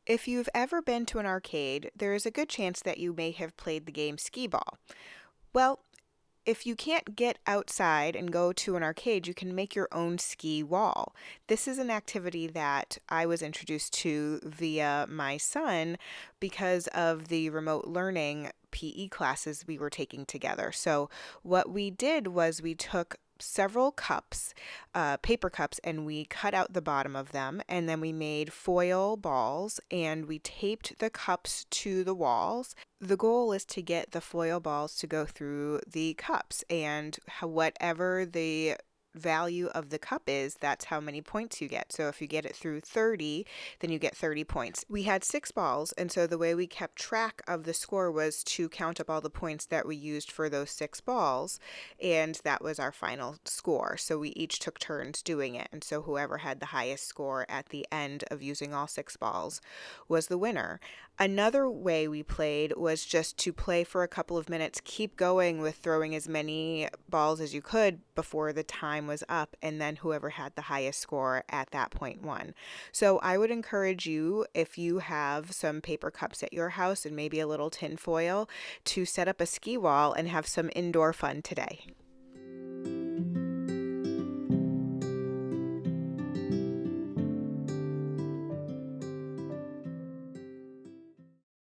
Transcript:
If you've ever been to an arcade, there is a good chance that you may have played the game Skee Ball. Well, if you can't get outside and go to an arcade, you can make your own ski wall. This is an activity that I was introduced to via my son because of the remote learning PE classes we were taking together. So, what we did was we took several cups, paper cups, and we cut out the bottom of them, and then we made foil balls and we taped the cups to the walls. The goal is to get the foil balls to go through the cups, and whatever the value of the cup is, that's how many points you get. So if you get it through 30, then you get 30 points. We had 6 balls, and so the way we kept track of the score was to count up all the points that we used for those 6 balls, and that was our final score. So we each took turns doing it, and so whoever had the highest score at the end of using all 6 balls was the winner. Another way we played was just to play for a couple of minutes, keep going with throwing as many balls as you could before the time was up, and then whoever had the highest score at that point won. So I would encourage you, if you have some paper cups at your house and maybe a little tin foil, to set up a ski wall and have some indoor fun today.